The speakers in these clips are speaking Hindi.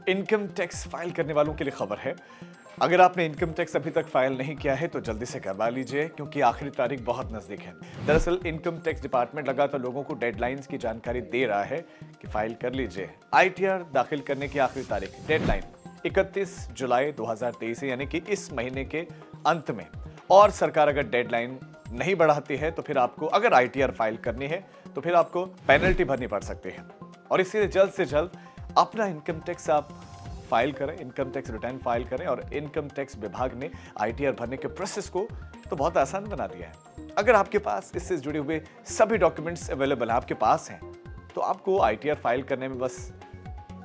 इनकम टैक्स फाइल करने वालों के लिए खबर है। अगर आपने इनकम टैक्स अभी तक फाइल नहीं किया है तो जल्दी से करवा लीजिए, क्योंकि आखिरी तारीख बहुत नजदीक है। दरअसल इनकम टैक्स डिपार्टमेंट लगातार लोगों को डेडलाइंस की जानकारी दे रहा है कि फाइल कर लीजिए। आईटीआर दाखिल करने की आखिरी तारीख डेडलाइन 31 जुलाई 2023 है, यानी कि इस महीने के अंत में। और सरकार अगर डेडलाइन नहीं बढ़ाती है तो फिर आपको, अगर आईटीआर फाइल करनी है तो फिर आपको पेनल्टी भरनी पड़ सकती है। और इसीलिए जल्द से जल्द अपना इनकम टैक्स आप फाइल करें, इनकम टैक्स रिटर्न फाइल करें। और इनकम टैक्स विभाग ने आईटीआर भरने के प्रोसेस को तो बहुत आसान बना दिया है। अगर आपके पास इससे जुड़े हुए सभी डॉक्यूमेंट्स अवेलेबल हैं, आपके पास हैं, तो आपको आईटीआर फाइल करने में बस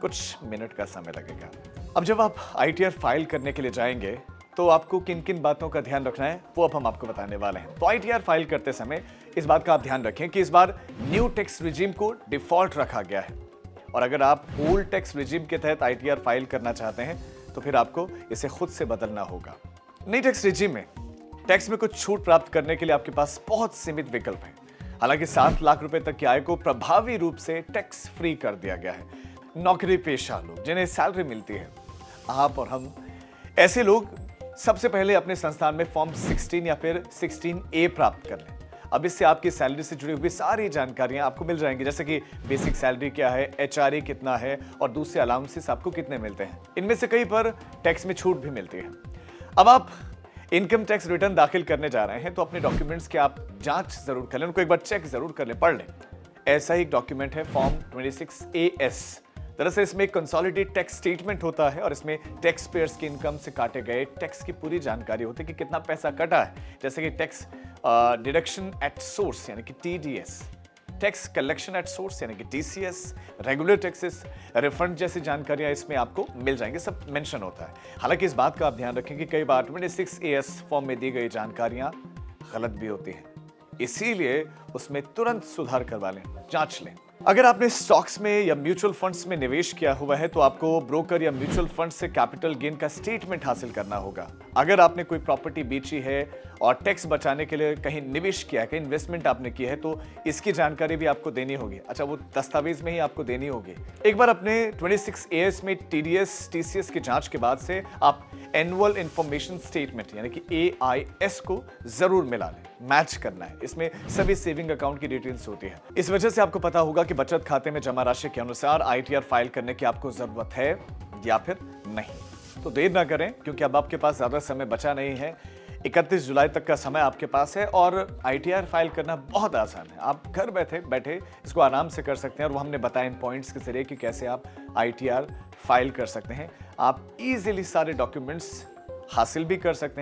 कुछ मिनट का समय लगेगा। अब जब आप आईटीआर फाइल करने के लिए जाएंगे तो आपको किन किन बातों का ध्यान रखना है वो अब हम आपको बताने वाले हैं। तो आईटीआर फाइल करते समय इस बात का आप ध्यान रखें कि इस बार न्यू टैक्स रिजीम को डिफॉल्ट रखा गया है। और अगर आप ओल्ड टैक्स रिजीम के तहत आईटीआर फाइल करना चाहते हैं तो फिर आपको इसे खुद से बदलना होगा। नई टैक्स रिजीम में टैक्स में कुछ छूट प्राप्त करने के लिए आपके पास बहुत सीमित विकल्प हैं। हालांकि 7 लाख रुपए तक की आय को प्रभावी रूप से टैक्स फ्री कर दिया गया है। नौकरी पेशा लोग जिन्हें सैलरी मिलती है, आप और हम, ऐसे लोग सबसे पहले अपने संस्थान में फॉर्म 16 या फिर 16A प्राप्त कर लें। अब इससे आपकी सैलरी से जुड़ी हुई सारी जानकारियां आपको मिल जाएंगी, जैसे कि बेसिक सैलरी क्या है, एचआरए कितना है और दूसरे अलाउंसेस आपको कितने मिलते हैं। इनमें से कई पर टैक्स में छूट भी मिलती है। अब आप इनकम टैक्स रिटर्न दाखिल करने जा रहे हैं तो अपने डॉक्यूमेंट्स की आप जांच जरूर कर लें, उनको एक बार चेक जरूर कर लें, पढ़ लें। ऐसा ही एक डॉक्यूमेंट है फॉर्म 26AS। दरअसल इसमें एक कंसोलिडेटेड टैक्स स्टेटमेंट होता है और इसमें टैक्स पेयर्स की इनकम से काटे गए टैक्स की पूरी जानकारी होती है कि कितना पैसा कटा है, जैसे कि टैक्स डिडक्शन एट सोर्स यानी कि TDS, tax collection at source यानी कि TCS, रेगुलर टैक्सेस, रिफंड जैसी जानकारियां इसमें आपको मिल जाएंगे, सब मेंशन होता है। हालांकि इस बात का आप ध्यान रखें कि कई बार 26AS फॉर्म में दी गई जानकारियां गलत भी होती हैं, इसीलिए उसमें तुरंत सुधार करवा लें, जांच लें। अगर आपने स्टॉक्स में या म्यूचुअल फंड्स में निवेश किया हुआ है तो आपको ब्रोकर या म्यूचुअल फंड से कैपिटल गेन का स्टेटमेंट हासिल करना होगा। अगर आपने कोई प्रॉपर्टी बेची है और टैक्स बचाने के लिए कहीं निवेश किया है, कहीं इन्वेस्टमेंट आपने की है, तो इसकी जानकारी भी आपको देनी होगी। अच्छा, वो दस्तावेज में ही आपको देनी होगी। एक बार अपने 26AS में TDS TCS की जांच के बाद से आप एनुअल इंफॉर्मेशन स्टेटमेंट यानी कि AIS को जरूर मिला लें, मैच करना है। इसमें सभी सेविंग अकाउंट की डिटेल्स होती है। इस वजह से आपको पता होगा कि बचत खाते में जमा राशि के अनुसार आईटीआर फाइल करने की आपको जरूरत है या फिर नहीं। तो देर ना करें, क्योंकि अब आपके पास ज्यादा समय बचा नहीं है। 31 जुलाई तक का समय आपके पास है और आईटीआर फाइल करना बहुत आसान है। आप घर बैठे बैठे इसको आराम से कर सकते हैं और वो हमने बताया इन पॉइंट्स के जरिए कि कैसे आप आईटीआर फाइल कर सकते हैं। आप इजीली सारे डॉक्यूमेंट्स हासिल भी कर सकते हैं।